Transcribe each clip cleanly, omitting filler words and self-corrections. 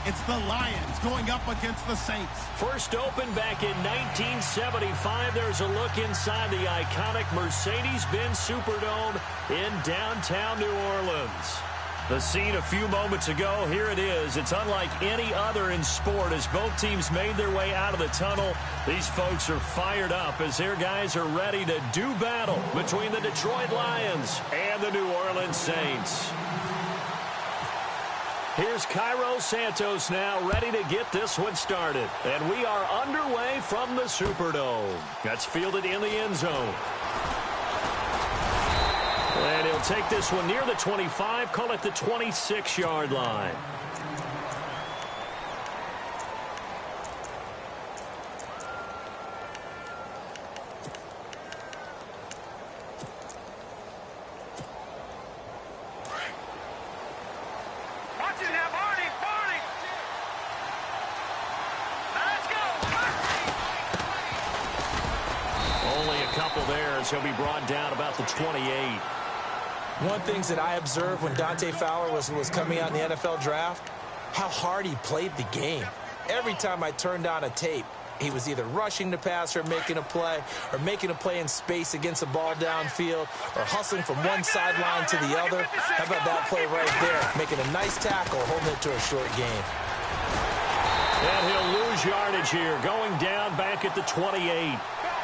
It's the Lions going up against the Saints. First opened back in 1975. There's a look inside the iconic Mercedes-Benz Superdome in downtown New Orleans. The scene a few moments ago, here it is. It's unlike any other in sport as both teams made their way out of the tunnel. These folks are fired up as their guys are ready to do battle between the Detroit Lions and the New Orleans Saints. Here's Cairo Santos now ready to get this one started. And we are underway from the Superdome. That's fielded in the end zone. And he'll take this one near the 25, call it the 26-yard line. He'll be brought down about the 28. One thing that I observed when Dante Fowler was coming out in the NFL draft, how hard he played the game. Every time I turned on a tape, he was either rushing the passer, making a play, or making a play in space against the ball downfield, or hustling from one sideline to the other. How about that play right there? Making a nice tackle, holding it to a short gain. And he'll lose yardage here, going down back at the 28.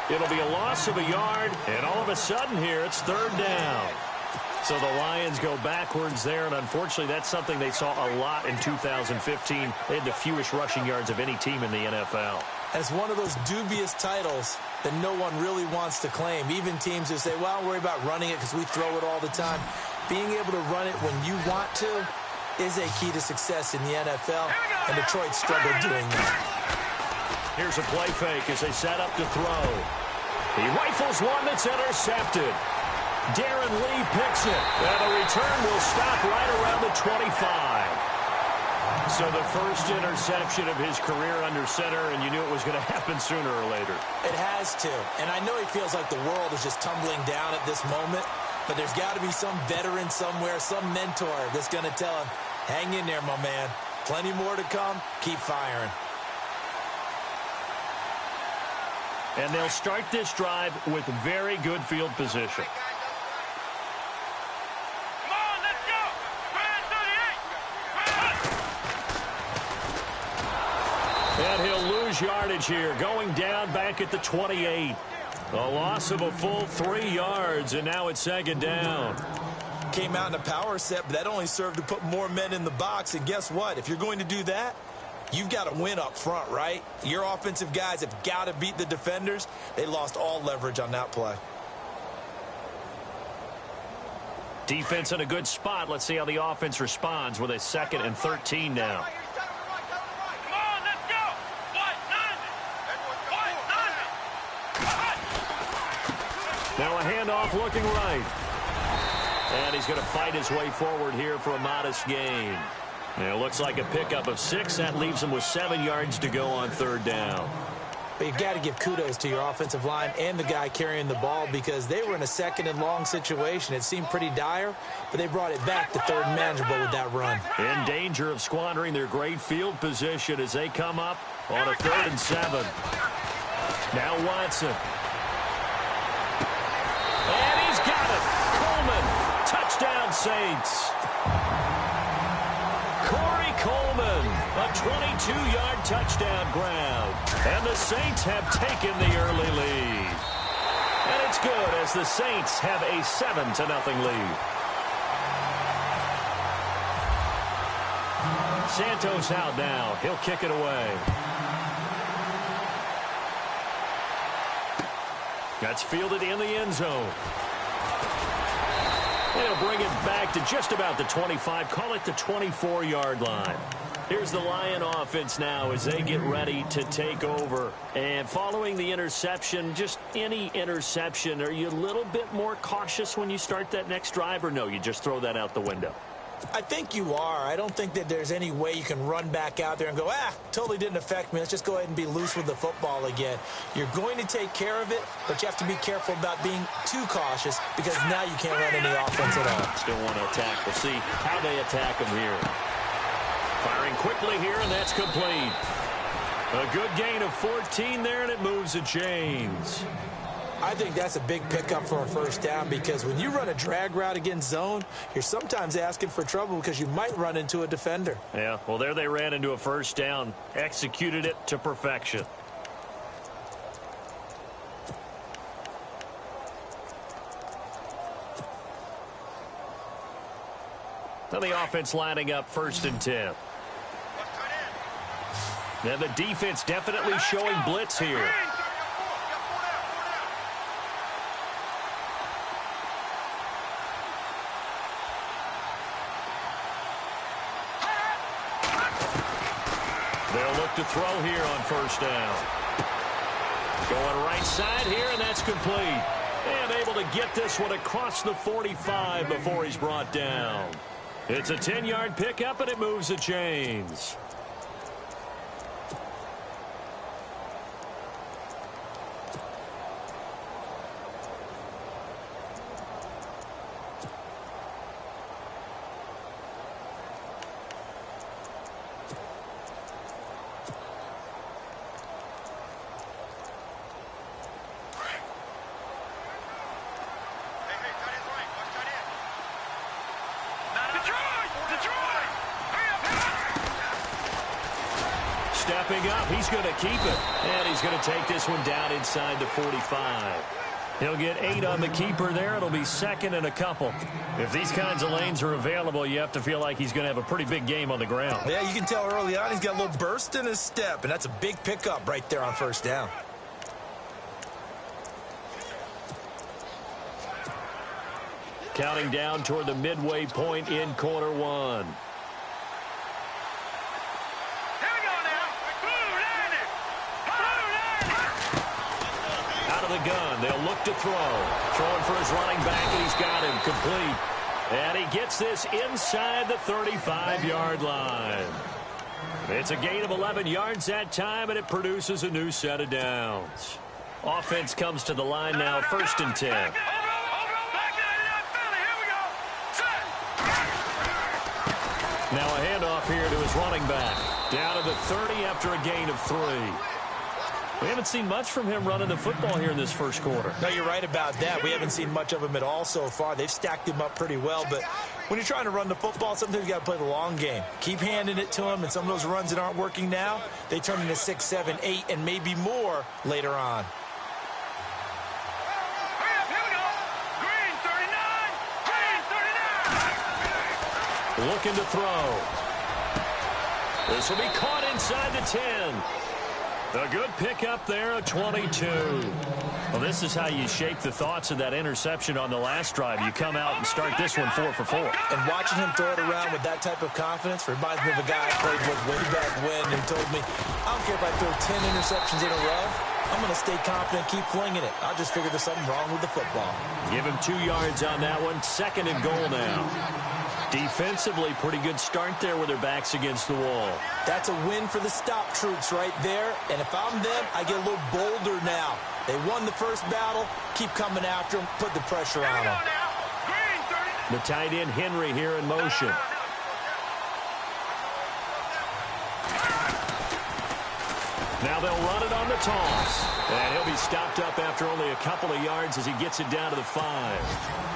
It'll be a loss of a yard, and all of a sudden here, it's third down. So the Lions go backwards there, and unfortunately, that's something they saw a lot in 2015. They had the fewest rushing yards of any team in the NFL. And it's one of those dubious titles that no one really wants to claim. Even teams who say, well, don't worry about running it because we throw it all the time. Being able to run it when you want to is a key to success in the NFL, and Detroit struggled doing that. Here's a play fake as they set up to throw. He rifles one that's intercepted. Darren Lee picks it. And the return will stop right around the 25. So the first interception of his career under center, and you knew it was going to happen sooner or later. It has to. And I know he feels like the world is just tumbling down at this moment, but there's got to be some veteran somewhere, some mentor that's going to tell him, hang in there, my man. Plenty more to come. Keep firing. And they'll start this drive with very good field position. Come on, let's go! And he'll lose yardage here, going down back at the 28. A loss of a full 3 yards, and now it's second down. Came out in a power set, but that only served to put more men in the box. And guess what? If you're going to do that, you've got to win up front, right? Your offensive guys have got to beat the defenders. They lost all leverage on that play. Defense in a good spot. Let's see how the offense responds with a 2nd and 13 now. Come on, let's go! Now a handoff looking right. And he's going to fight his way forward here for a modest gain. And it looks like a pickup of 6. That leaves him with 7 yards to go on third down. But you've got to give kudos to your offensive line and the guy carrying the ball because they were in a 2nd and long situation. It seemed pretty dire, but they brought it back to 3rd and manageable with that run. In danger of squandering their great field position as they come up on a 3rd and 7. Now Watson. And he's got it. Coleman. Touchdown, Saints. Coleman, a 22-yard touchdown grab. And the Saints have taken the early lead. And it's good as the Saints have a 7-0 lead. Santos out now. He'll kick it away. That's fielded in the end zone. They'll bring it back to just about the 25. Call it the 24-yard line. Here's the Lion offense now as they get ready to take over. And following the interception, just any interception, are you a little bit more cautious when you start that next drive, or no, you just throw that out the window? I think you are. I don't think that there's any way you can run back out there and go, totally didn't affect me. Let's just go ahead and be loose with the football again. You're going to take care of it, but you have to be careful about being too cautious because now you can't run any offense at all. Still want to attack. We'll see how they attack them here. Firing quickly here, and that's complete. A good gain of 14 there, and it moves the chains. I think that's a big pickup for a first down because when you run a drag route against zone, you're sometimes asking for trouble because you might run into a defender. Yeah, well, there they ran into a first down, executed it to perfection. Now the offense lining up 1st and 10. Now the defense definitely showing blitz here. They'll look to throw here on 1st down. Going right side here, and that's complete. And able to get this one across the 45 before he's brought down. It's a 10-yard pickup, and it moves the chains. Stepping up, he's going to keep it. And he's going to take this one down inside the 45. He'll get 8 on the keeper there. It'll be 2nd and a couple. If these kinds of lanes are available, you have to feel like he's going to have a pretty big game on the ground. Yeah, you can tell early on he's got a little burst in his step, and that's a big pickup right there on 1st down. Counting down toward the midway point in quarter 1. The gun. They'll look to throw. Throwing for his running back, and he's got him complete. And he gets this inside the 35-yard line. It's a gain of 11 yards that time, and it produces a new set of downs. Offense comes to the line now, 1st and 10. Now a handoff here to his running back. Down to the 30 after a gain of 3. We haven't seen much from him running the football here in this first quarter. No, you're right about that. We haven't seen much of him at all so far. They've stacked him up pretty well, but when you're trying to run the football, sometimes you got to play the long game. Keep handing it to him, and some of those runs that aren't working now, they turn into 6, 7, 8, and maybe more later on. Looking to throw. This will be caught inside the 10. A good pickup there, a 22. Well, this is how you shape the thoughts of that interception on the last drive. You come out and start this one 4 for 4. And watching him throw it around with that type of confidence reminds me of a guy I played with way back when and told me, I don't care if I throw 10 interceptions in a row. I'm going to stay confident, keep flinging it. I'll just figure there's something wrong with the football. Give him 2 yards on that one. 2nd and goal now. Defensively, pretty good start there with their backs against the wall. That's a win for the stop troops right there. And if I'm them, I get a little bolder now. They won the first battle. Keep coming after them. Put the pressure on them. The tight end Henry here in motion. Now they'll run it on the toss. And he'll be stopped up after only a couple of yards as he gets it down to the 5.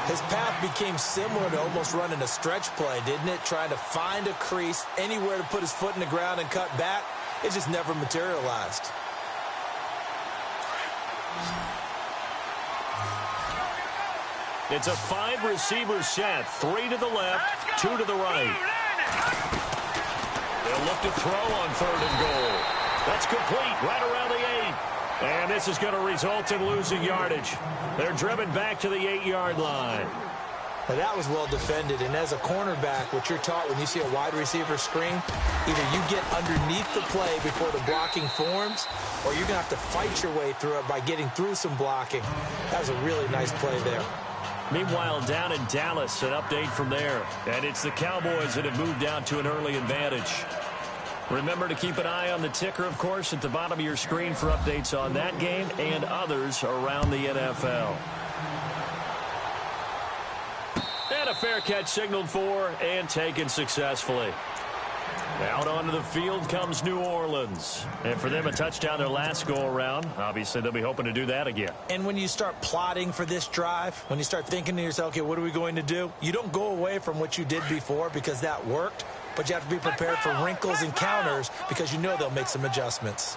His path became similar to almost running a stretch play, didn't it? Trying to find a crease, anywhere to put his foot in the ground and cut back. It just never materialized. It's a 5-receiver set. 3 to the left, 2 to the right. They'll look to throw on 3rd and goal. That's complete right around the 8. And this is going to result in losing yardage. They're driven back to the 8-yard line. Now that was well defended, and as a cornerback, what you're taught when you see a wide receiver screen, either you get underneath the play before the blocking forms, or you're going to have to fight your way through it by getting through some blocking. That was a really nice play there. Meanwhile, down in Dallas, an update from there. And it's the Cowboys that have moved out to an early advantage. Remember to keep an eye on the ticker, of course, at the bottom of your screen for updates on that game and others around the NFL. And a fair catch signaled for and taken successfully. Out onto the field comes New Orleans. And for them, a touchdown their last go-around. Obviously, they'll be hoping to do that again. And when you start plotting for this drive, when you start thinking to yourself, okay, what are we going to do? You don't go away from what you did before because that worked, but you have to be prepared for wrinkles and counters because you know they'll make some adjustments.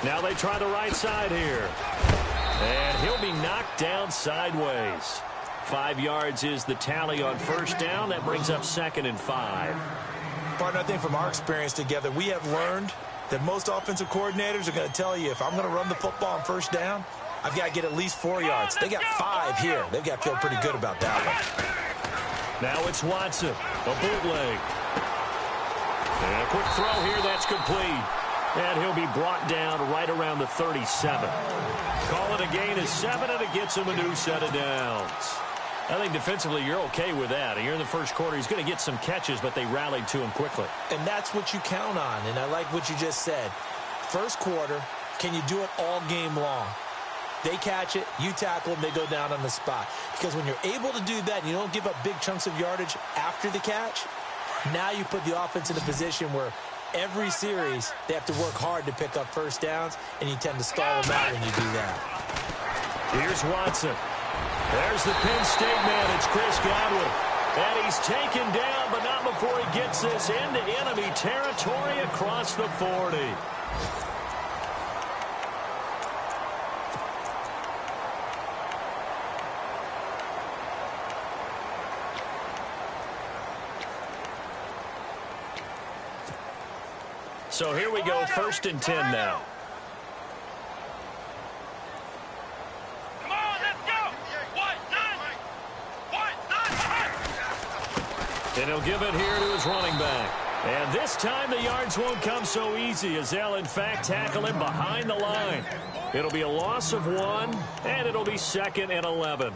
Now they try the right side here. And he'll be knocked down sideways. 5 yards is the tally on first down. That brings up 2nd and 5. Partner, I think from our experience together, we have learned that most offensive coordinators are going to tell you, if I'm going to run the football on first down, I've got to get at least 4 yards. They got 5 here. They've got to feel pretty good about that one. Now it's Watson, a bootleg. And a quick throw here, that's complete. And he'll be brought down right around the 37. Call it a gain of 7, and it gets him a new set of downs. I think defensively you're okay with that. Here in the first quarter, he's going to get some catches, but they rallied to him quickly. And that's what you count on, and I like what you just said. First quarter, can you do it all game long? They catch it, you tackle them, they go down on the spot. Because when you're able to do that and you don't give up big chunks of yardage after the catch, now you put the offense in a position where every series they have to work hard to pick up first downs, and you tend to stall them out when you do that. Here's Watson. There's the Penn State man. It's Chris Godwin. And he's taken down, but not before he gets this into enemy territory across the 40. So here we go, 1st and 10 now. Come on, let's go. And he'll give it here to his running back. And this time the yards won't come so easy as they'll, in fact, tackle him behind the line. It'll be a loss of 1, and it'll be 2nd and 11.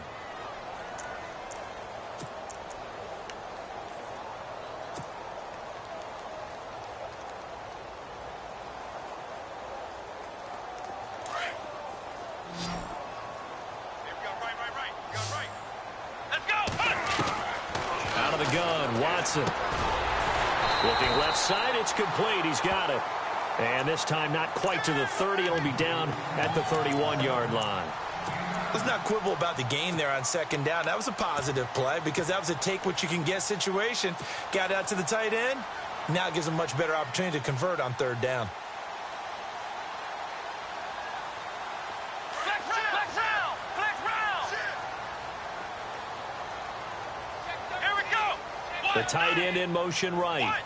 Watson. Looking left side, it's complete. He's got it. And this time not quite to the 30. It'll be down at the 31-yard line. Let's not quibble about the gain there on 2nd down. That was a positive play because that was a take-what-you-can-get situation. Got out to the tight end. Now it gives them a much better opportunity to convert on 3rd down. The tight end in motion right.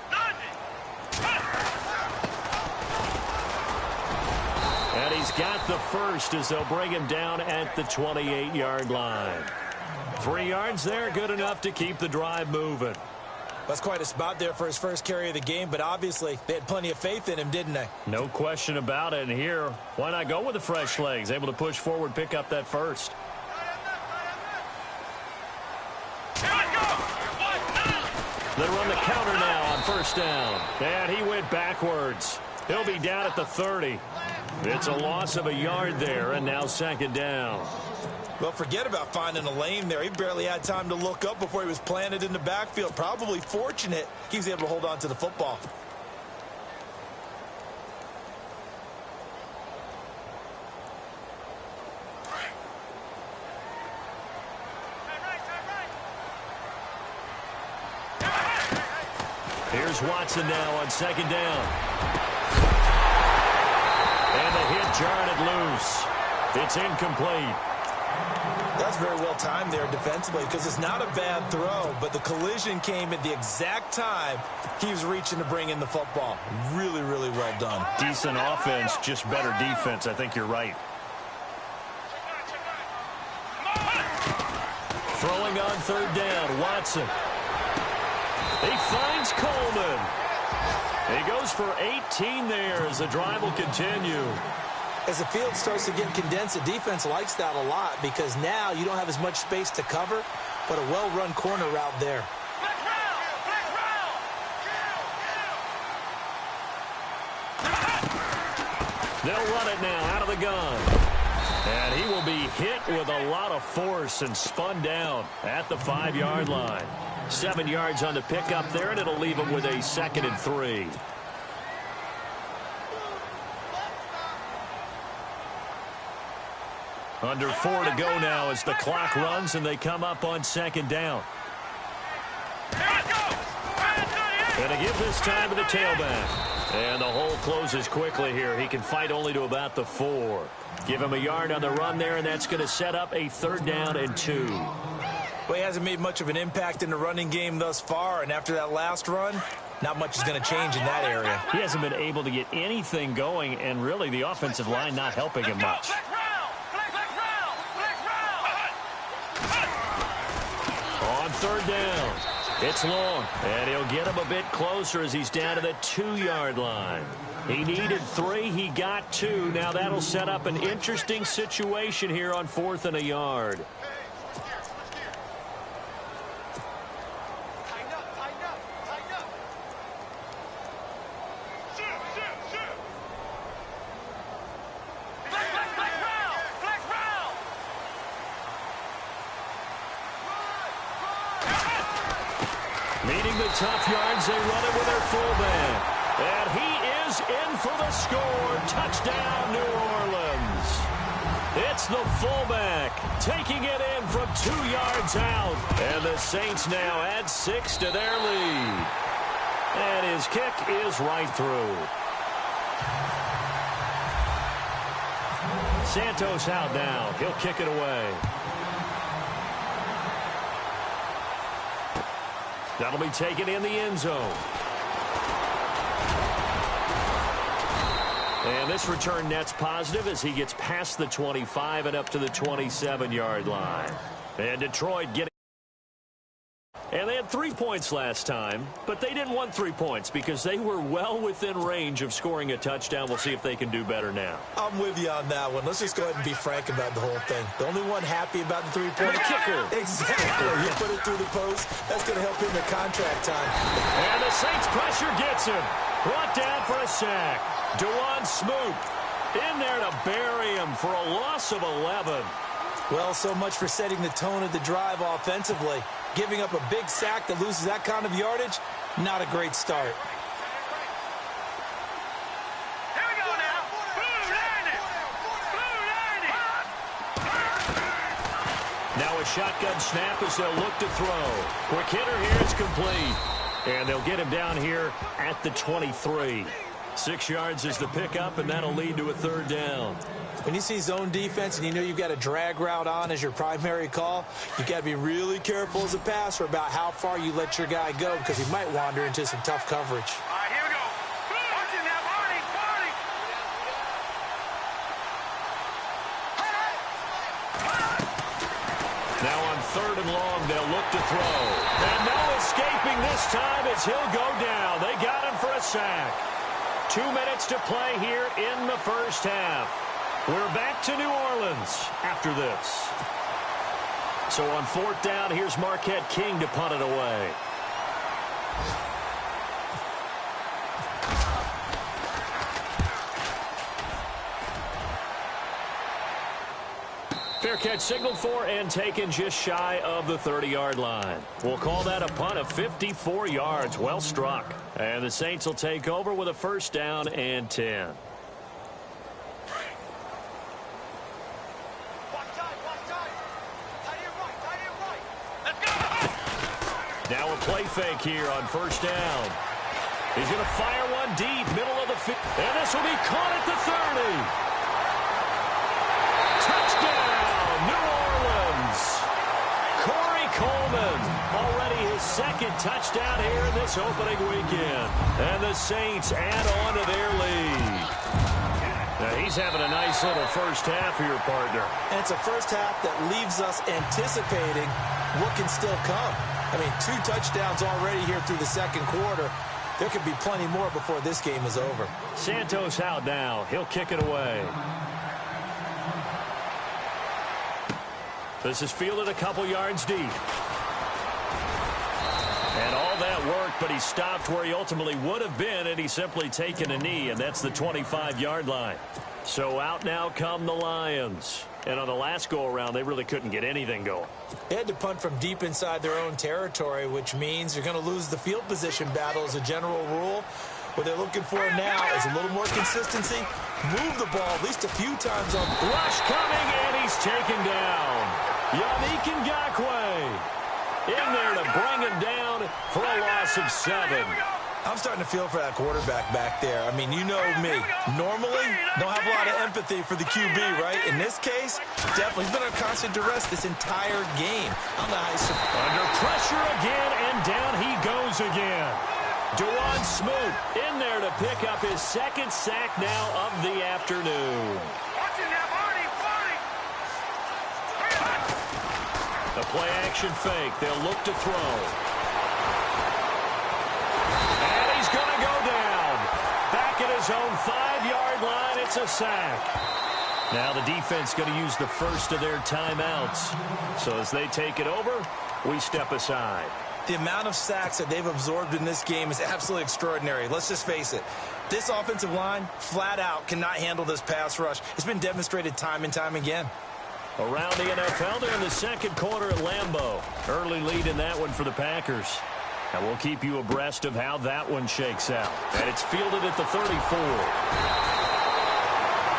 And he's got the first as they'll bring him down at the 28-yard line. 3 yards there, good enough to keep the drive moving. That's quite a spot there for his first carry of the game, but obviously they had plenty of faith in him, didn't they? No question about it. And here, why not go with the fresh legs? Able to push forward, pick up that first. They run the counter now on 1st down. And he went backwards. He'll be down at the 30. It's a loss of a yard there, and now 2nd down. Well, forget about finding a lane there. He barely had time to look up before he was planted in the backfield. Probably fortunate he was able to hold on to the football. Here's Watson now on 2nd down. And the hit jarred it loose. It's incomplete. That's very well timed there defensively because it's not a bad throw, but the collision came at the exact time he was reaching to bring in the football. Really, really well done. Decent offense, just better defense. I think you're right. Throwing on 3rd down, Watson. He finds Coleman. He goes for 18 there as the drive will continue. As the field starts to get condensed, the defense likes that a lot because now you don't have as much space to cover, but a well-run corner route there. They'll run it now out of the gun. And he will be hit with a lot of force and spun down at the 5-yard line. 7 yards on the pickup there, and it'll leave him with a 2nd and 3. Under 4 to go now as the clock runs, and they come up on 2nd down. Going to give this time to the tailback. And the hole closes quickly here. He can fight only to about the 4. Give him a yard on the run there, and that's going to set up a 3rd down and 2. Well, he hasn't made much of an impact in the running game thus far, and after that last run, not much is going to change in that area. He hasn't been able to get anything going, and really the offensive line not helping him much. On 3rd down, it's long, and he'll get him a bit closer as he's down to the 2-yard line. He needed 3, he got 2. Now that'll set up an interesting situation here on 4th and a yard. Needing the tough yards, they run it with their fullback. And he is in for the score. Touchdown, New Orleans. It's the fullback taking it in from 2 yards out. And the Saints now add 6 to their lead. And his kick is right through. Santos out now. He'll kick it away. That'll be taken in the end zone. And this return net's positive as he gets past the 25 and up to the 27-yard line. And Detroit getting... And they had 3 points last time, but they didn't want 3 points because they were well within range of scoring a touchdown. We'll see if they can do better now. I'm with you on that one. Let's just go ahead and be frank about the whole thing. The only one happy about the 3-point kicker. Exactly. You put it through the post. That's going to help him in contract time. And the Saints pressure gets him. Brought down for a sack. Dewan Smoot in there to bury him for a loss of 11. Well, so much for setting the tone of the drive offensively. Giving up a big sack that loses that kind of yardage, not a great start. Here we go now. Now a shotgun snap as they'll look to throw. Quick hitter here is complete. And they'll get him down here at the 23. 6 yards is the pickup, and that'll lead to a 3rd down. When you see zone defense and you know you've got a drag route on as your primary call, you've got to be really careful as a passer about how far you let your guy go because he might wander into some tough coverage. All right, here we go. Watch it now, Barney. Now on 3rd and long, they'll look to throw. And no escaping this time as he'll go down. They got him for a sack. 2 minutes to play here in the first half. We're back to New Orleans after this. So on 4th down, here's Marquette King to punt it away. Fair catch signaled for and taken just shy of the 30-yard line. We'll call that a punt of 54 yards. Well struck. And the Saints will take over with a 1st down and 10. Now a play fake here on 1st down. He's going to fire one deep, middle of the field. And this will be caught at the 30. Touchdown, New Orleans. Corey Coleman, already his 2nd touchdown here in this opening weekend. And the Saints add on to their lead. Now he's having a nice little first half for your partner. And it's a first half that leaves us anticipating what can still come. I mean, 2 touchdowns already here through the 2nd quarter. There could be plenty more before this game is over. Santos out now. He'll kick it away. This is fielded a couple yards deep. And all that work but he stopped where he ultimately would have been had he simply taken a knee, and that's the 25-yard line. So out now come the Lions. And on the last go-around, they really couldn't get anything going. They had to punt from deep inside their own territory, which means you're going to lose the field position battle as a general rule. What they're looking for now is a little more consistency. Move the ball at least a few times on. Rush coming, and he's taken down. Yannick Ngakoue in there to bring him down for a loss of 7. I'm starting to feel for that quarterback back there. I mean, you know me. Normally, don't have a lot of empathy for the QB, right? In this case, definitely. He's been under constant duress this entire game. I'm not under pressure again, and down he goes again. Dewan Smoot in there to pick up his second sack now of the afternoon. The play-action fake. They'll look to throw. And he's going to go down. Back at his own 5-yard line, it's a sack. Now the defense going to use the first of their timeouts. So as they take it over, we step aside. The amount of sacks that they've absorbed in this game is absolutely extraordinary. Let's just face it. This offensive line, flat out, cannot handle this pass rush. It's been demonstrated time and time again. Around the NFL, they're in the second quarter at Lambeau. Early lead in that one for the Packers. And we'll keep you abreast of how that one shakes out. And it's fielded at the 34.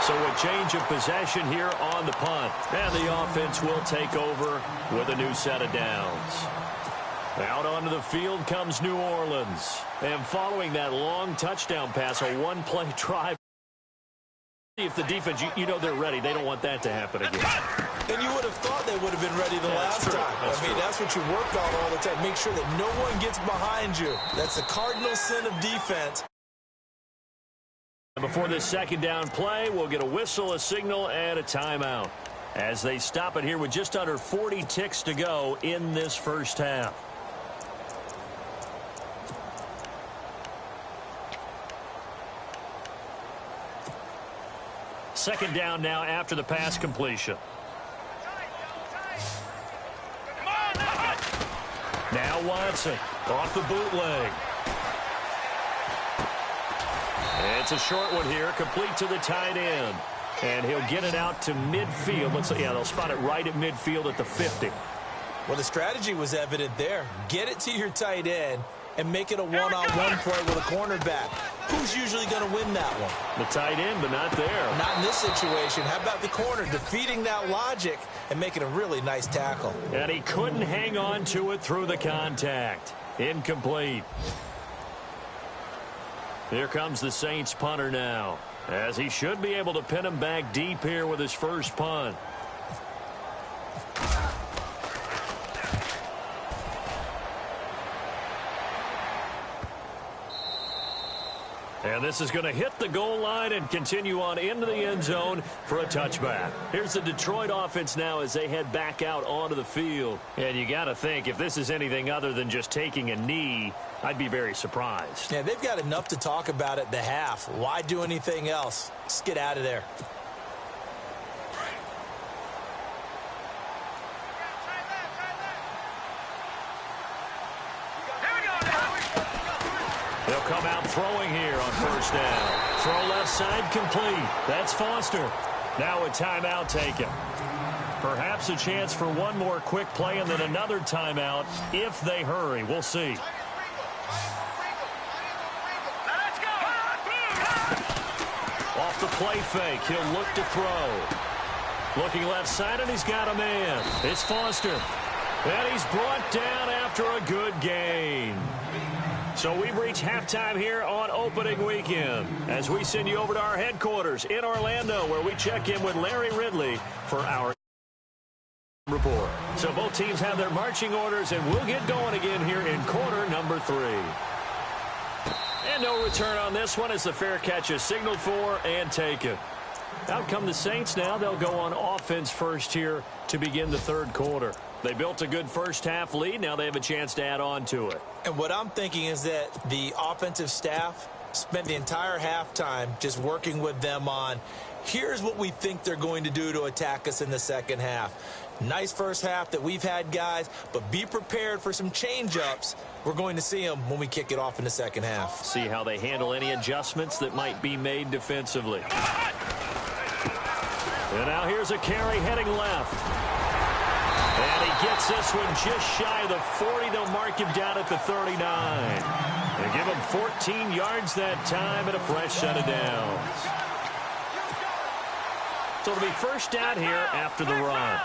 So a change of possession here on the punt. And the offense will take over with a new set of downs. Out onto the field comes New Orleans. And following that long touchdown pass, a one-play drive. If the defense, you know they're ready. They don't want that to happen again. And you would have thought they would have been ready the last time. That's what you work on all the time. Make sure that no one gets behind you. That's the cardinal sin of defense. Before this second down play, we'll get a whistle, a signal, and a timeout. As they stop it here with just under 40 ticks to go in this first half. Second down now after the pass completion. Now Watson off the bootleg. It's a short one here, complete to the tight end. And he'll get it out to midfield. They'll spot it right at midfield at the 50. Well, the strategy was evident there. Get it to your tight end and make it a one-on-one play with a cornerback. Who's usually going to win that one? The tight end, but not there. Not in this situation. How about the corner defeating that logic and making a really nice tackle? And he couldn't hang on to it through the contact. Incomplete. Here comes the Saints punter now, as he should be able to pin him back deep here with his first punt. And this is going to hit the goal line and continue on into the end zone for a touchback. Here's the Detroit offense now as they head back out onto the field. And you got to think, if this is anything other than just taking a knee, I'd be very surprised. Yeah, they've got enough to talk about at the half. Why do anything else? Just get out of there. They'll come out throwing here on first down. Throw left side complete. That's Foster. Now a timeout taken. Perhaps a chance for one more quick play and then another timeout if they hurry. We'll see. Off the play fake. He'll look to throw. Looking left side, and he's got a man. It's Foster. And he's brought down after a good gain. So we've reached halftime here on opening weekend as we send you over to our headquarters in Orlando, where we check in with Larry Ridley for our report. So both teams have their marching orders, and we'll get going again here in quarter number 3. And no return on this one as the fair catch is signaled for and taken. Out come the Saints now. They'll go on offense first here to begin the third quarter. They built a good first half lead. Now they have a chance to add on to it. And what I'm thinking is that the offensive staff Spent the entire halftime just working with them on, here's what we think they're going to do to attack us in the second half. Nice first half that we've had, guys, but be prepared for some change-ups. We're going to see them when we kick it off in the second half. See how they handle any adjustments that might be made defensively. And now here's a carry heading left. And he gets this one just shy of the 40. They'll mark him down at the 39. They give him 14 yards that time and a fresh set of downs. So it'll be first down here after the run.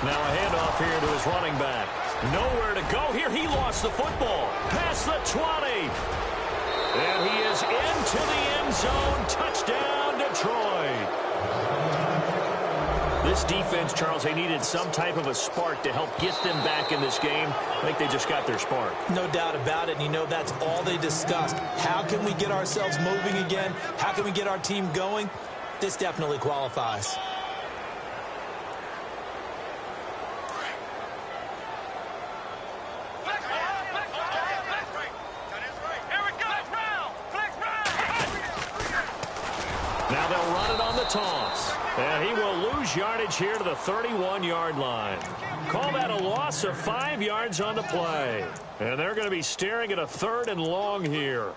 Now a handoff here to his running back. Nowhere to go here. He lost the football. Past the 20. And he is into the end zone. Touchdown, Detroit. This defense, Charles, they needed some type of a spark to help get them back in this game. I think they just got their spark. No doubt about it. And, you know, that's all they discussed. How can we get ourselves moving again? How can we get our team going? This definitely qualifies. Now they'll run it on the toss. And he will lose yardage here to the 31-yard line. Call that a loss of 5 yards on the play. And they're going to be staring at a 3rd and long here.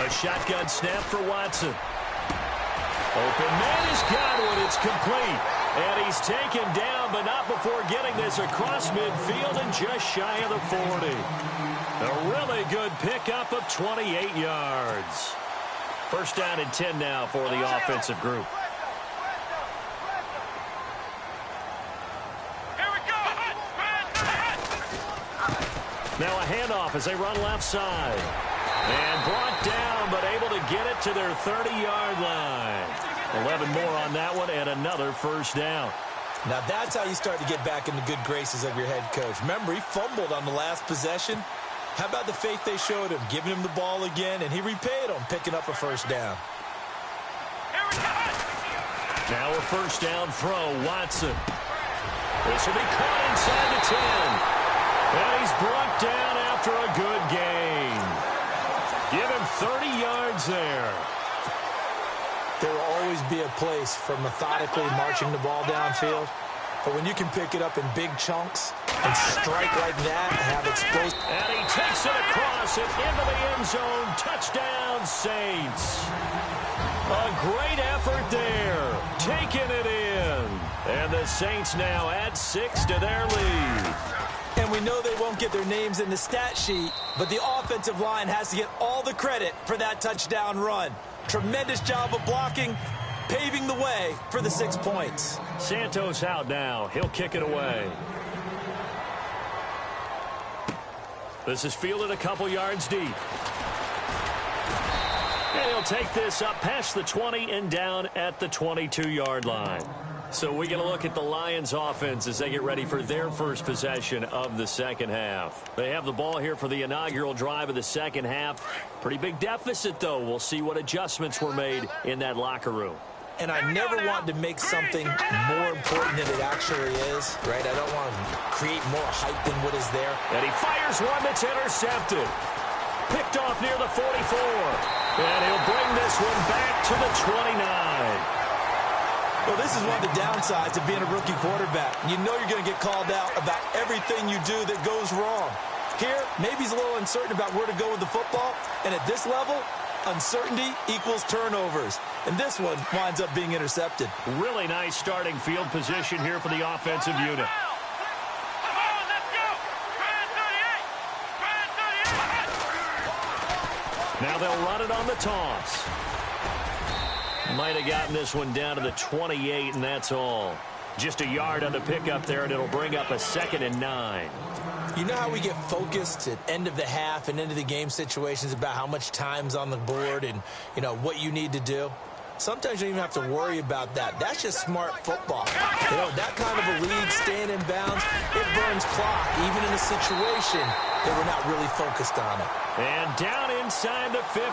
Shotgun snap for Watson. Open man is Godwin. It's complete. And he's taken down, but not before getting this across midfield and just shy of the 40. A really good pickup of 28 yards. First down and 10 now for the offensive group. Now a handoff as they run left side. And brought down, but able to get it to their 30-yard line. 11 more on that one, and another first down. Now that's how you start to get back in the good graces of your head coach. Remember, he fumbled on the last possession. How about the faith they showed him, giving him the ball again, and he repaid them, picking up a first down. Now a first down throw, Watson. This will be caught inside the 10. And he's brought down after a good gain. Give him 30 yards there. There will always be a place for methodically marching the ball downfield. But when you can pick it up in big chunks and strike like that and have explosive. And he takes it across and into the end zone. Touchdown, Saints. A great effort there. Taking it in. And the Saints now add 6 to their lead. And we know they won't get their names in the stat sheet, but the offensive line has to get all the credit for that touchdown run. Tremendous job of blocking, paving the way for the 6 points. Santos out now. He'll kick it away. This is fielded a couple yards deep. And he'll take this up past the 20 and down at the 22-yard line. So we get a look at the Lions offense as they get ready for their first possession of the second half. They have the ball here for the inaugural drive of the second half. Pretty big deficit, though. We'll see what adjustments were made in that locker room. And I never want to make something more important than it actually is, right? I don't want to create more hype than what is there. And he fires one that's intercepted. Picked off near the 44. And he'll bring this one back to the 29. Well, this is one of the downsides of being a rookie quarterback. You know you're going to get called out about everything you do that goes wrong. Here, maybe he's a little uncertain about where to go with the football. And at this level, uncertainty equals turnovers. And this one winds up being intercepted. Really nice starting field position here for the offensive unit. Now they'll run it on the toss. Might have gotten this one down to the 28, and that's all. Just a yard on the pickup there, and it'll bring up a 2nd and 9. You know how we get focused at end of the half and end of the game situations about how much time's on the board and, you know, what you need to do? sometimes you don't even have to worry about that. That's just smart football. You know, that kind of a lead, staying in bounds, it burns clock, even in a situation that we're not really focused on it. And down inside the 15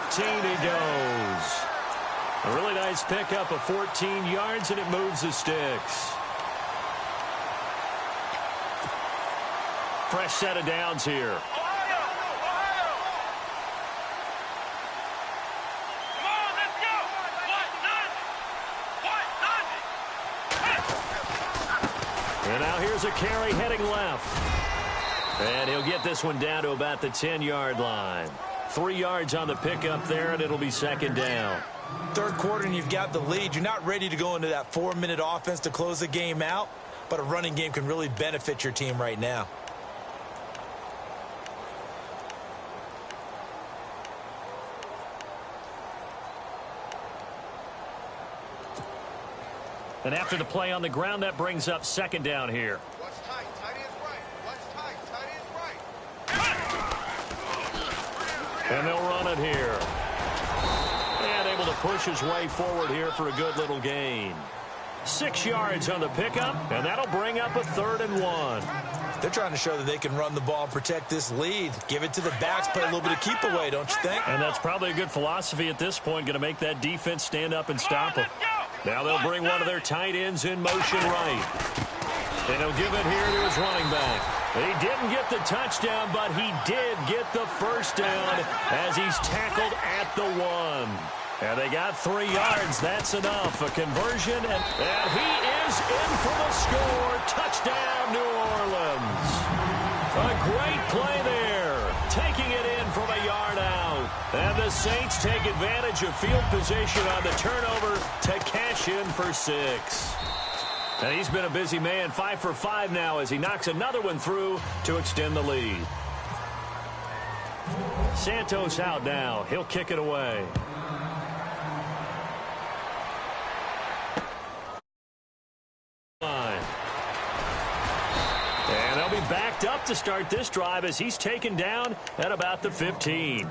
he goes. A really nice pickup of 14 yards, and it moves the sticks. Fresh set of downs here. And now here's a carry heading left. And he'll get this one down to about the 10-yard line. 3 yards on the pickup there, and it'll be second down. Third quarter, and you've got the lead. You're not ready to go into that 4-minute offense to close the game out, but a running game can really benefit your team right now. And after the play on the ground, that brings up second down here. Watch tight. Tight end's right. Watch tight. Tight end's right. And they'll run it here. And able to push his way forward here for a good little gain. 6 yards on the pickup, and that'll bring up a 3rd and 1. They're trying to show that they can run the ball and protect this lead. Give it to the backs, play a little bit of keep away, don't you think? And that's probably a good philosophy at this point, going to make that defense stand up and stop them. Now they'll bring one of their tight ends in motion right. And he'll give it here to his running back. He didn't get the touchdown, but he did get the first down as he's tackled at the 1. And they got 3 yards. That's enough. A conversion, and he is in for the score. Touchdown, New Orleans. A great play there. Taking it in from a yard out. And the Saints take advantage of field position on the turnover to cash in for 6. And he's been a busy man, 5 for 5 now as he knocks another one through to extend the lead. Santos out now. He'll kick it away. And they'll be backed up to start this drive as he's taken down at about the 15.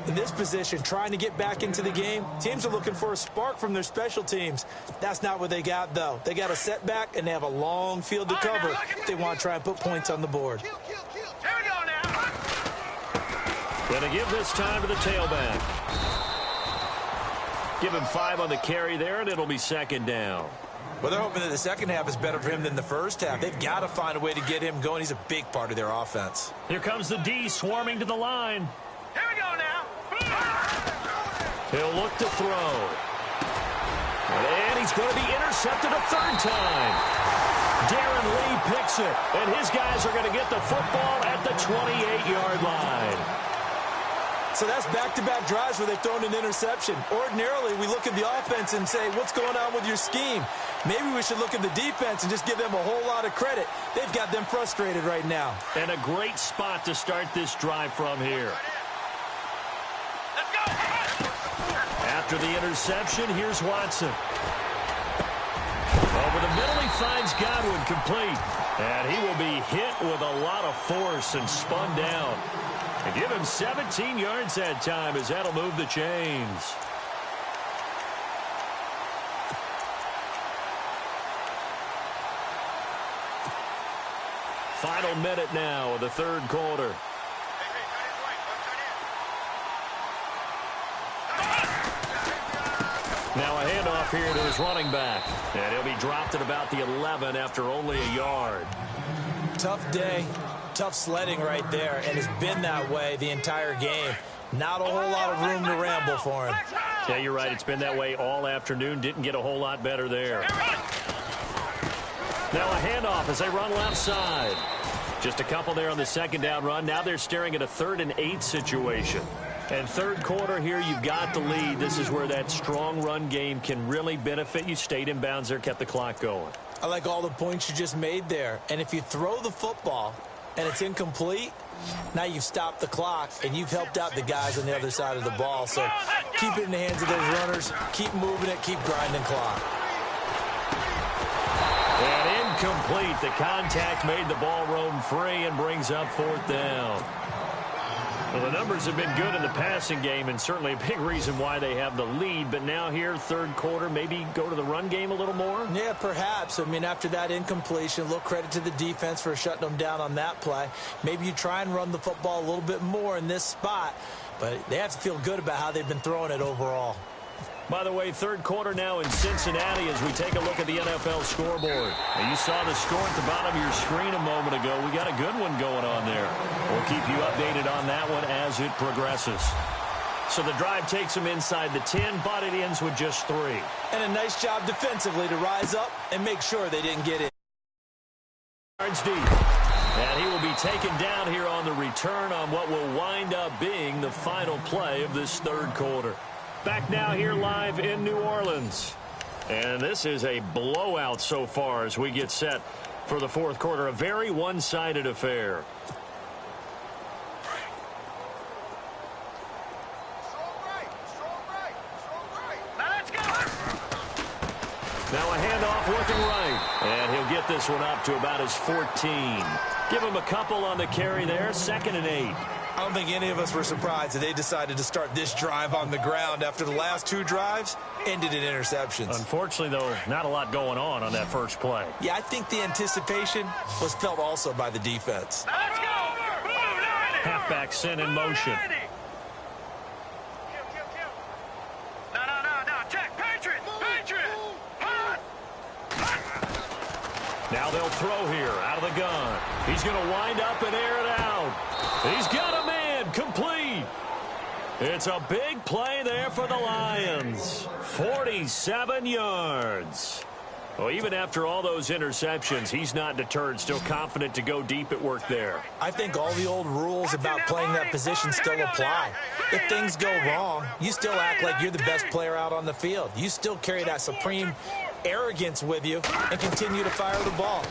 In this position, trying to get back into the game, teams are looking for a spark from their special teams. That's not what they got, though. They got a setback, and they have a long field to cover if they want to try and put points on the board. Here we go now. Going to give this time to the tailback. Give him 5 on the carry there, and it'll be second down. Well, they're hoping that the second half is better for him than the first half. They've got to find a way to get him going. He's a big part of their offense. Here comes the D swarming to the line. Here we go now. He'll look to throw. And he's going to be intercepted a 3rd time. Darren Lee picks it, and his guys are going to get the football at the 28-yard line. So that's back-to-back drives where they've thrown an interception. Ordinarily, we look at the offense and say, what's going on with your scheme? Maybe we should look at the defense and just give them a whole lot of credit. They've got them frustrated right now. And a great spot to start this drive from here. After the interception, here's Watson. Over the middle, he finds Godwin complete. And he will be hit with a lot of force and spun down. And give him 17 yards that time as that'll move the chains. Final minute now of the 3rd quarter. Now a handoff here to his running back. And he'll be dropped at about the 11 after only a yard. Tough day, tough sledding right there, and it's been that way the entire game. Not a whole lot of room to ramble for him. Yeah, you're right. It's been that way all afternoon. Didn't get a whole lot better there. Now a handoff as they run left side. Just a couple there on the second down run. Now they're staring at a 3rd and 8 situation. And 3rd quarter here, you've got the lead. This is where that strong run game can really benefit you. Stayed in bounds there, kept the clock going. I like all the points you just made there. And if you throw the football and it's incomplete, now you've stopped the clock and you've helped out the guys on the other side of the ball. So keep it in the hands of those runners. Keep moving it. Keep grinding clock. And incomplete. The contact made the ball roam free and brings up 4th down. Well, the numbers have been good in the passing game, and certainly a big reason why they have the lead. But now here, third quarter, maybe go to the run game a little more? Yeah, perhaps. I mean, after that incompletion, a little credit to the defense for shutting them down on that play. Maybe you try and run the football a little bit more in this spot, but they have to feel good about how they've been throwing it overall. By the way, third quarter now in Cincinnati as we take a look at the NFL scoreboard. Now, you saw the score at the bottom of your screen a moment ago. We got a good one going on there. We'll keep you updated on that one as it progresses. So the drive takes them inside the 10, but it ends with just 3. And a nice job defensively to rise up and make sure they didn't get in. Yards deep. And he will be taken down here on the return on what will wind up being the final play of this third quarter. Back now here live in New Orleans. And this is a blowout so far as we get set for the fourth quarter. A very one-sided affair. Now a handoff looking right. And he'll get this one up to about his 14. Give him a couple on the carry there. 2nd and 8. I don't think any of us were surprised that they decided to start this drive on the ground after the last 2 drives ended in interceptions. Unfortunately, though, not a lot going on that first play. Yeah, I think the anticipation was felt also by the defense. Let's go. Halfback sent in motion. No. Check. Patriot. Now they'll throw here out of the gun. He's going to wind up and air it out. He's got a man complete. It's a big play there for the Lions. 47 yards. Well, even after all those interceptions, he's not deterred. Still confident to go deep at work there. I think all the old rules about playing that position still apply. If things go wrong, you still act like you're the best player out on the field. You still carry that supreme arrogance with you and continue to fire the ball.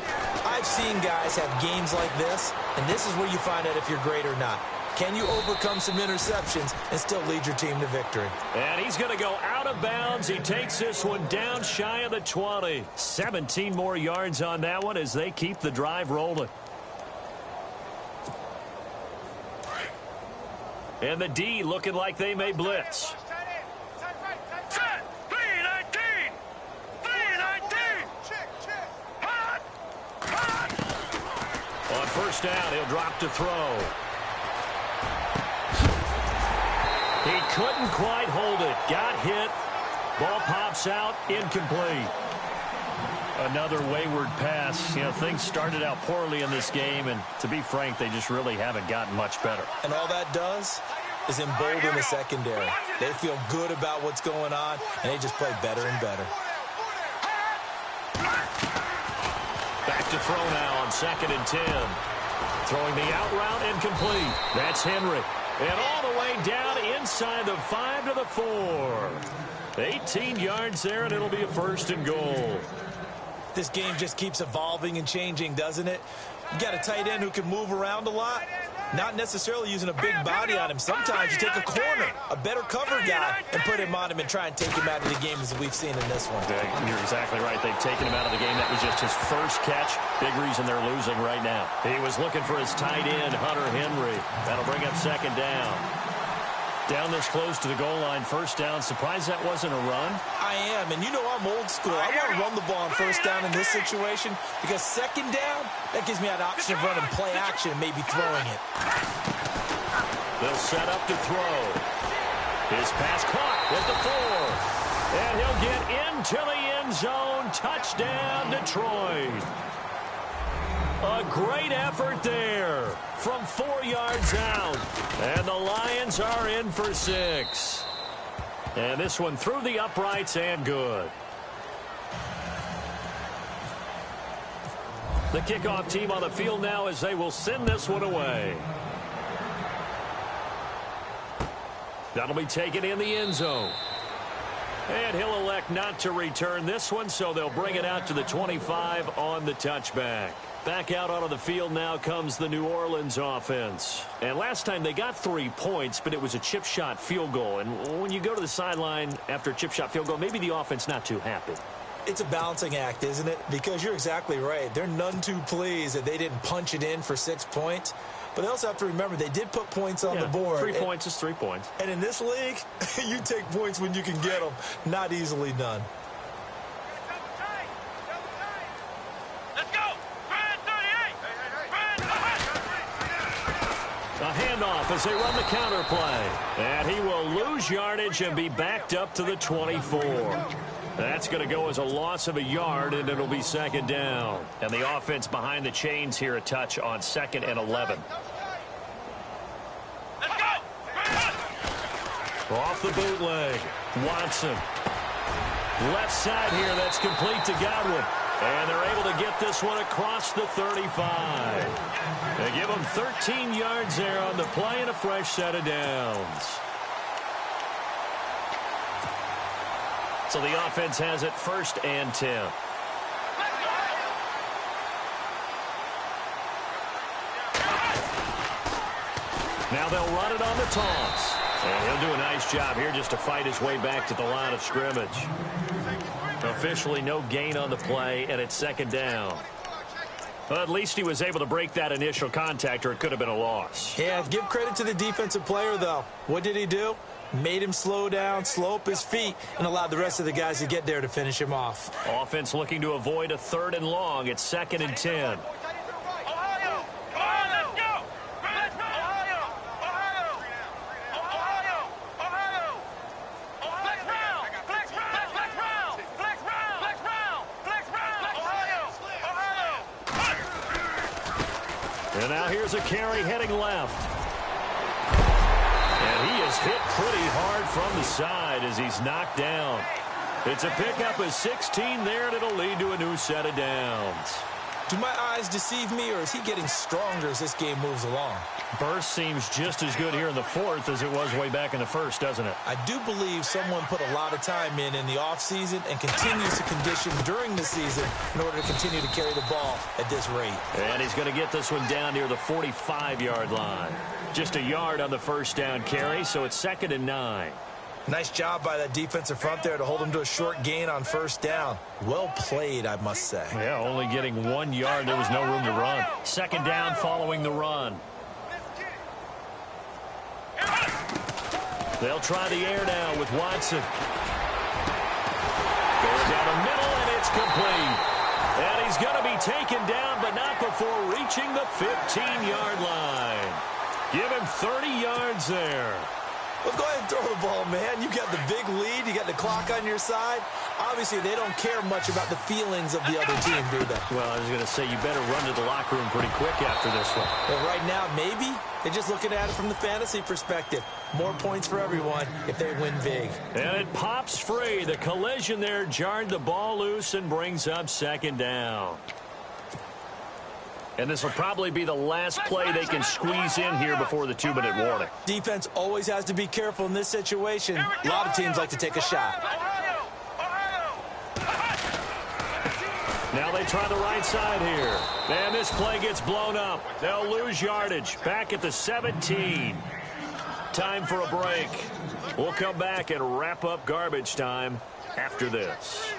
I've seen guys have games like this, and this is where you find out if you're great or not. Can you overcome some interceptions and still lead your team to victory? And he's going to go out of bounds. He takes this one down shy of the 20. 17 more yards on that one as they keep the drive rolling. And the D looking like they may blitz. On first down, he'll drop to throw. He couldn't quite hold it. Got hit. Ball pops out. Incomplete. Another wayward pass. You know, things started out poorly in this game, and to be frank, they just really haven't gotten much better. And all that does is embolden the secondary. They feel good about what's going on, and they just play better and better. Back to throw now on 2nd and 10. Throwing the out route incomplete. That's Henry. And all the way down inside the 5 to the 4. 18 yards there, and it'll be a 1st and goal. This game just keeps evolving and changing, doesn't it? You got a tight end who can move around a lot. Not necessarily using a big body on him. Sometimes you take a corner, a better cover guy, and put him on him and try and take him out of the game as we've seen in this one. You're exactly right. They've taken him out of the game. That was just his first catch. Big reason they're losing right now. He was looking for his tight end, Hunter Henry. That'll bring up 2nd down. Down this close to the goal line, 1st down. Surprised that wasn't a run? I am, and you know I'm old school. I want to run the ball on 1st down in this situation because 2nd down, that gives me an option of running play action and maybe throwing it. They'll set up to throw. His pass caught with the 4. And he'll get into the end zone. Touchdown, Detroit. A great effort there from 4 yards out. And the Lions are in for 6. And this one through the uprights and good. The kickoff team on the field now as they will send this one away. That'll be taken in the end zone. And he'll elect not to return this one, so they'll bring it out to the 25 on the touchback. Back out onto the field now comes the New Orleans offense. And last time they got 3 points, but it was a chip shot field goal. And when you go to the sideline after a chip shot field goal, maybe the offense not too happy. It's a balancing act, isn't it? Because you're exactly right. They're none too pleased that they didn't punch it in for 6 points. But they also have to remember they did put points on the board. 3 points is 3 points. And in this league, you take points when you can get them. Not easily done. Let's go. Brand 38. A handoff as they run the counter play. And he will lose yardage and be backed up to the 24. That's going to go as a loss of a yard, and it'll be second down. And the offense behind the chains here a touch on 2nd and 11. Let's go. Off the bootleg. Watson. Left side here. That's complete to Godwin. And they're able to get this one across the 35. They give him 13 yards there on the play and a fresh set of downs. So the offense has it 1st and 10. Now they'll run it on the toss. And he'll do a nice job here just to fight his way back to the line of scrimmage. Officially no gain on the play, and it's second down. Well, at least he was able to break that initial contact, or it could have been a loss. Yeah, give credit to the defensive player, though. What did he do? Made him slow down, slow up his feet, and allowed the rest of the guys to get there to finish him off. Offense looking to avoid a 3rd and long. It's 2nd and 10. Ohio. Ohio, let's go. Ohio. Ohio. Ohio. Ohio. Flex round. Flex round. Flex round. Flex round. Flex round. Flex round. Ohio. Ohio. And now here's a carry heading left. And he is hit pretty hard from the side as he's knocked down. It's a pickup of 16 there, and it'll lead to a new set of downs. Do my eyes deceive me, or is he getting stronger as this game moves along? Burst seems just as good here in the 4th as it was way back in the 1st, doesn't it? I do believe someone put a lot of time in the offseason and continues to condition during the season in order to continue to carry the ball at this rate. And he's going to get this one down near the 45-yard line. Just a yard on the 1st down carry, so it's 2nd and 9. Nice job by that defensive front there to hold him to a short gain on 1st down. Well played, I must say. Yeah, only getting 1 yard. There was no room to run. 2nd down following the run. They'll try the air now with Watson. Going down the middle, and it's complete. And he's going to be taken down, but not before reaching the 15-yard line. Give him 30 yards there. Well, go ahead and throw the ball, man. You got the big lead. You got the clock on your side. Obviously, they don't care much about the feelings of the other team, do they? Well, I was going to say, you better run to the locker room pretty quick after this one. Well, right now, maybe. They're just looking at it from the fantasy perspective. More points for everyone if they win big. And it pops free. The collision there jarred the ball loose and brings up 2nd down. And this will probably be the last play they can squeeze in here before the 2-minute warning. Defense always has to be careful in this situation. A lot of teams like to take a shot. Now they try the right side here. And this play gets blown up. They'll lose yardage. Back at the 17. Time for a break. We'll come back and wrap up garbage time after this.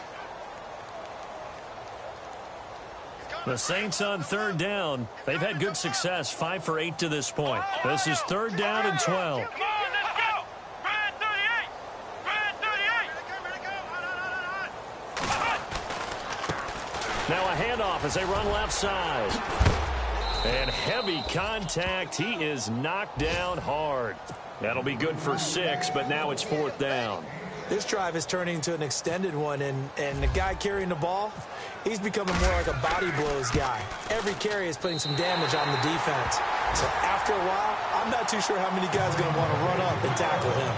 The Saints on 3rd down. They've had good success, 5 for 8 to this point. This is 3rd down and 12. Come on, let's go. Brand 38. Brand 38. Now a handoff as they run left side. And heavy contact. He is knocked down hard. That'll be good for 6, but now it's 4th down. This drive is turning into an extended one, and the guy carrying the ball, he's becoming more like a body blows guy. Every carry is putting some damage on the defense. So after a while, I'm not too sure how many guys are going to want to run up and tackle him.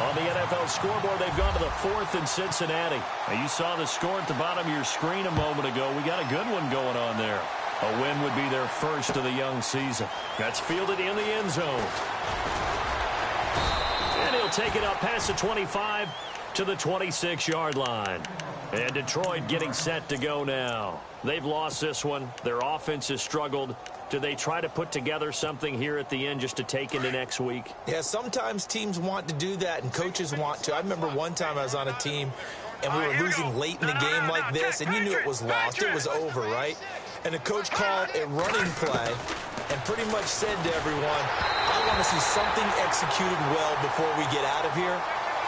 On the NFL scoreboard, they've gone to the 4th in Cincinnati. Now, you saw the score at the bottom of your screen a moment ago. We got a good one going on there. A win would be their first of the young season. That's fielded in the end zone. And he'll take it up past the 25 to the 26-yard line. And Detroit getting set to go now. They've lost this one. Their offense has struggled. Do they try to put together something here at the end just to take into next week? Yeah, sometimes teams want to do that and coaches want to. I remember one time I was on a team and we were losing late in the game like this, and you knew it was lost. It was over, right? And the coach called a running play and pretty much said to everyone, I want to see something executed well before we get out of here.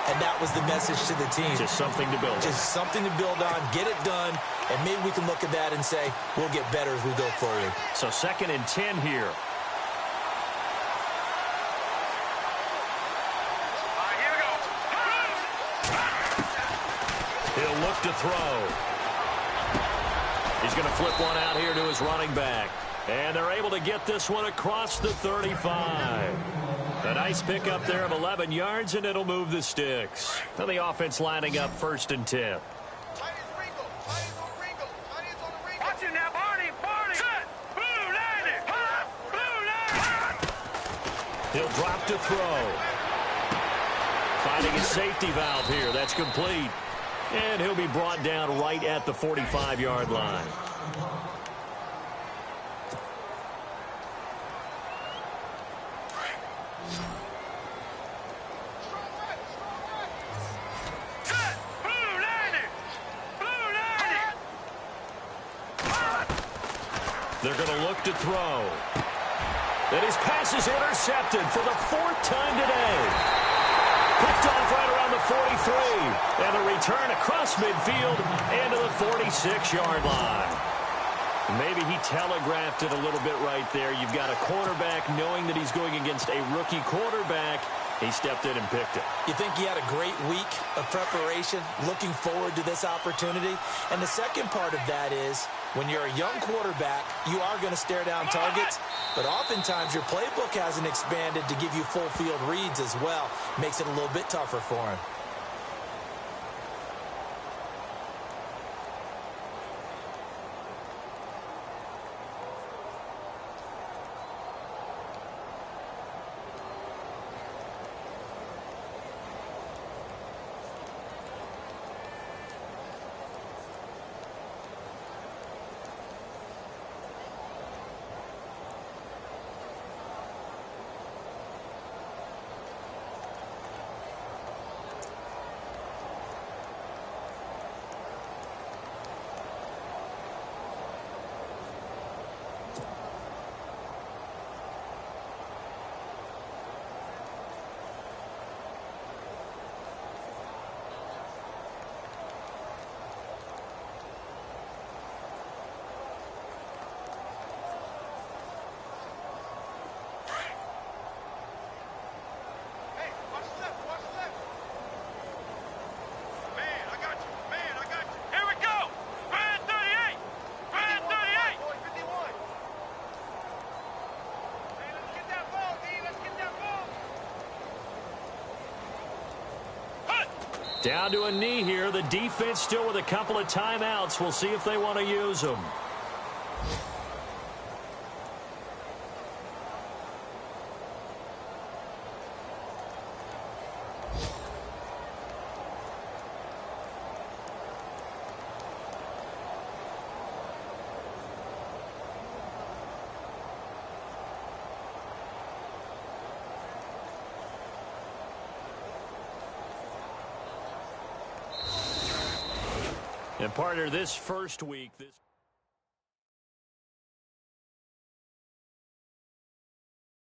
And that was the message to the team. Just something to build on. Just something to build on, get it done, and maybe we can look at that and say, we'll get better as we go forward. So 2nd and 10 here. Here we go. He'll look to throw. He's going to flip one out here to his running back. And they're able to get this one across the 35. A nice pickup there of 11 yards, and it'll move the sticks. Now the offense lining up 1st and 10. Watch it now, Barney. Set. Blue landing. Blue landing. He'll drop to throw. Finding a safety valve here. That's complete. And he'll be brought down right at the 45-yard line. They're going to look to throw. And his pass is intercepted for the 4th time today. Picked off right around the 43. And a return across midfield and to the 46-yard line. Maybe he telegraphed it a little bit right there. You've got a quarterback knowing that he's going against a rookie quarterback. He stepped in and picked it. You think he had a great week of preparation, looking forward to this opportunity? And the second part of that is, when you're a young quarterback, you are going to stare down targets, but oftentimes your playbook hasn't expanded to give you full field reads as well. Makes it a little bit tougher for him. Down to a knee here. The defense still with a couple of timeouts. We'll see if they want to use them. And partner, this first week, this